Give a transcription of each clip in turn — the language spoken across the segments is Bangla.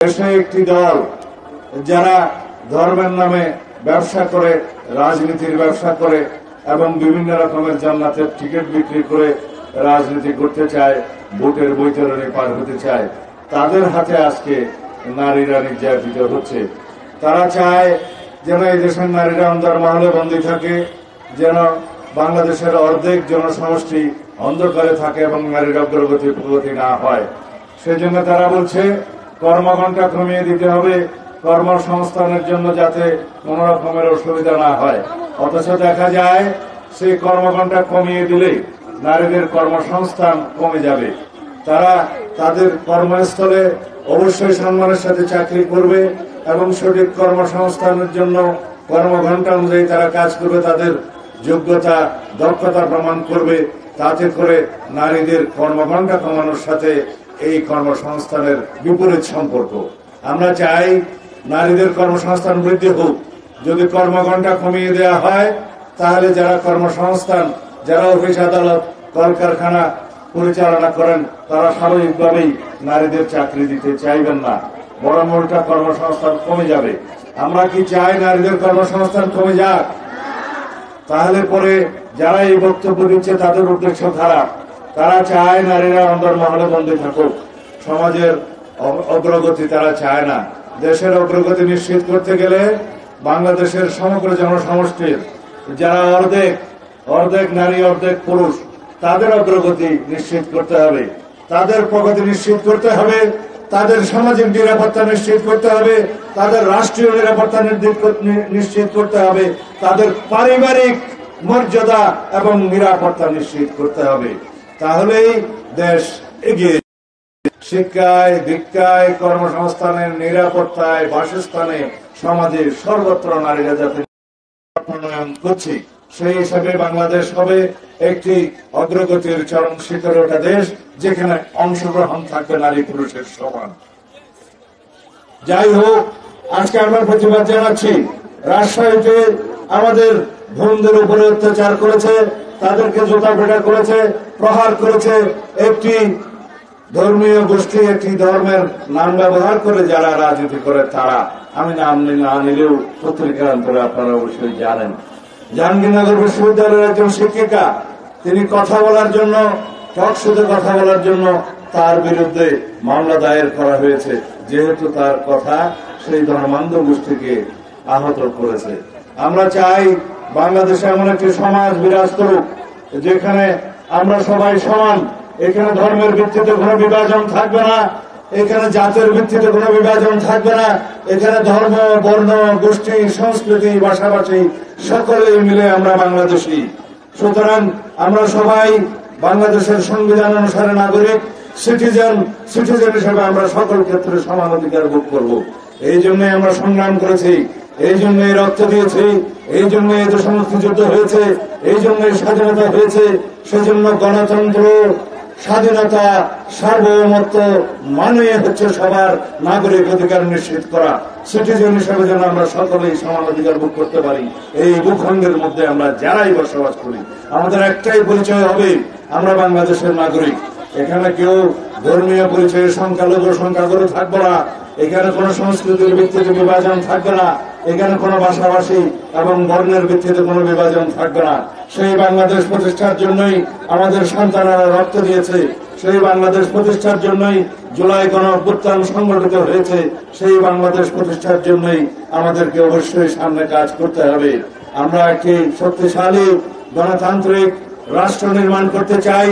দেশে একটি দল যারা ধর্মের নামে ব্যবসা করে, রাজনীতির ব্যবসা করে এবং বিভিন্ন রকমের জান্নাতের টিকিট বিক্রি করে রাজনীতি করতে চায়, ভোটের বৈতরণী পার হতে চায়, তাদের হাতে আজকে নারীরা নির্যাতিত হচ্ছে। তারা চায় যেন এই দেশের নারীরা অন্দরমহলে বন্দী থাকে, যেন বাংলাদেশের অর্ধেক জনসমষ্টি অন্ধকারে থাকে এবং নারীর অগ্রগতি প্রগতি না হয়। সেজন্য তারা বলছে কর্মঘণ্টা কমিয়ে দিতে হবে, কর্মসংস্থানের জন্য যাতে কোন রকমের অসুবিধা না হয়। অথচ দেখা যায় সেই কর্মঘণ্টা কমিয়ে দিলে নারীদের কর্মসংস্থান কমে যাবে। তারা তাদের কর্মস্থলে অবশ্যই সম্মানের সাথে চাকরি করবে এবং সঠিক কর্মসংস্থানের জন্য কর্মঘণ্টা অনুযায়ী তারা কাজ করবে, তাদের যোগ্যতা দক্ষতা প্রমাণ করবে। তাতে করে নারীদের কর্মঘণ্টা কমানোর সাথে এই কর্মসংস্থানের বিপরীত সম্পর্ক। আমরা চাই নারীদের কর্মসংস্থান বৃদ্ধি হোক। যদি কর্মঘণ্টা কমিয়ে দেওয়া হয় তাহলে যারা কর্মসংস্থান, যারা অফিস আদালত কলকারখানা পরিচালনা করেন তারা স্বাভাবিকভাবেই নারীদের চাকরি দিতে চাইবেন না, বরং উল্টা কর্মসংস্থান কমে যাবে। আমরা কি চাই নারীদের কর্মসংস্থান কমে যাক? তাহলে পরে যারা এই বক্তব্য দিচ্ছে তাদের উদ্দেশ্য খারাপ। তারা চায় নারীরা অন্দরমহলে বন্দী থাকুক, সমাজের অগ্রগতি তারা চায় না। দেশের অগ্রগতি নিশ্চিত করতে গেলে বাংলাদেশের সমগ্র জনসমষ্টির যারা অর্ধেক নারী অর্ধেক পুরুষ, তাদের অগ্রগতি নিশ্চিত করতে হবে, তাদের প্রগতি নিশ্চিত করতে হবে, তাদের সামাজিক নিরাপত্তা নিশ্চিত করতে হবে, তাদের রাষ্ট্রীয় নিরাপত্তা নিশ্চিত করতে হবে, তাদের পারিবারিক মর্যাদা এবং নিরাপত্তা নিশ্চিত করতে হবে। তাহলেই দেশ এগিয়ে। শিক্ষায়, দীক্ষায়, কর্মসংস্থানের, নিরাপত্তায়, বাসস্থানে, সমাজে সর্বত্র নারীরা যাতে প্রণয়ন করছে, সেই হিসাবে বাংলাদেশ হবে একটি অগ্রগতির চরম শিখরে ওঠা দেশ, যেখানে অংশগ্রহণ থাকবে নারী পুরুষের সমান। যাই হোক, আজকে আমরা প্রতিবাদ জানাচ্ছি। রাজশাহীতে আমাদের বোনদের উপরে অত্যাচার করেছে, তাদেরকে জুতা পেটা করেছে, প্রহার করেছে একটি ধর্মীয় গোষ্ঠী, একটি ধর্মের নাম ব্যবহার করে যারা রাজনীতি করে তারা। আমি নাম না নিলেও পত্রিকার অন্তরে আপনারা অবশ্যই জানেন। জাহাঙ্গীরনগর বিশ্ববিদ্যালয়ের একজন শিক্ষিকা, তিনি কথা বলার জন্য, টকশোতে কথা বলার জন্য তার বিরুদ্ধে মামলা দায়ের করা হয়েছে, যেহেতু তার কথা সেই ধর্মান্ধ গোষ্ঠীকে আহত করেছে। আমরা চাই বাংলাদেশে এমন একটি সমাজ বিরাজ করুক যেখানে আমরা সবাই সমান। এখানে ধর্মের ভিত্তিতে কোনো বিভাজন থাকবে না, এখানে জাতের ভিত্তিতে কোনো বিভাজন থাকবে না, এখানে ধর্ম, বর্ণ, গোষ্ঠী, সংস্কৃতি, ভাষাভাষী সকলেই মিলে আমরা বাংলাদেশী। সুতরাং আমরা সবাই বাংলাদেশের সংবিধান অনুসারে নাগরিক, সিটিজেন হিসেবে আমরা সকল ক্ষেত্রে সমান অধিকার ভোগ করব। এই জন্যই আমরা সংগ্রাম করেছি, এই জন্যই রক্ত দিয়েছি, এই জন্যই এত সমস্ত যুদ্ধ হয়েছে, এই জন্যই স্বাধীনতা হয়েছে। সেজন্য গণতন্ত্র, স্বাধীনতা, সার্বভৌমত্ব মানে হচ্ছে সবার নাগরিক অধিকার নিশ্চিত করা। সিটিজেন হিসেবে যেন আমরা সকলেই সমান অধিকার ভোগ করতে পারি। এই ভূখণ্ডের মধ্যে আমরা যারাই বসবাস করি, আমাদের একটাই পরিচয় হবে, আমরা বাংলাদেশের নাগরিক। এখানে কেউ ধর্মীয় পরিচয়ের সংখ্যাগুরু থাকবে না, এখানে কোন সংস্কৃতির ভিত্তিতে বিভাজন থাকবে না, এখানে কোন ভাষাভাষী এবং বর্ণের ভিত্তিতে কোন বিভাজন থাকবে না। সেই বাংলাদেশ প্রতিষ্ঠার জন্যই আমাদের সন্তানেরা রক্ত দিয়েছে, সেই বাংলাদেশ প্রতিষ্ঠার জন্যই জুলাই গণঅভ্যুত্থান সংগঠিত হয়েছে, সেই বাংলাদেশ প্রতিষ্ঠার জন্যই আমাদেরকে অবশ্যই সামনে কাজ করতে হবে। আমরা একটি শক্তিশালী গণতান্ত্রিক রাষ্ট্র নির্মাণ করতে চাই,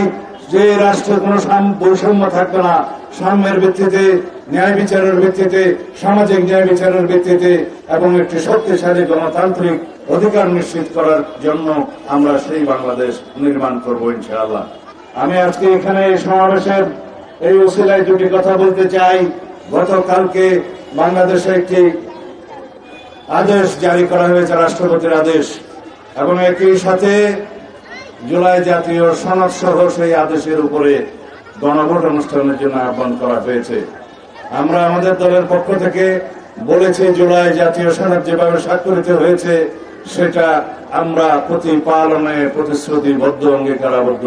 যে রাষ্ট্রে কোনো বৈষম্য থাকবে না, সাম্যের ভিত্তিতে, ন্যায় বিচারের ভিত্তিতে, সামাজিক ন্যায় বিচারের ভিত্তিতে এবং একটি শক্তিশালী গণতান্ত্রিক অধিকার নিশ্চিত করার জন্য আমরা সেই বাংলাদেশ নির্মাণ করব ইনশাআল্লাহ। আমি আজকে এখানে এই সমাবেশের এই উসিলায় দুটি কথা বলতে চাই। গতকালকে বাংলাদেশে একটি আদেশ জারি করা হয়েছে, রাষ্ট্রপতির আদেশ, এবং একই সাথে জুলাই জাতীয় সনদ সহ সেই আদেশের উপরে গণভোট অনুষ্ঠানের জন্য আহ্বান করা হয়েছে। আমরা আমাদের দলের পক্ষ থেকে বলেছি, জুলাই জাতীয় সনদ যেভাবে স্বাক্ষরিত হয়েছে সেটা আমরা প্রতিপালনে প্রতিশ্রুতিবদ্ধ, অঙ্গীকারাবদ্ধ।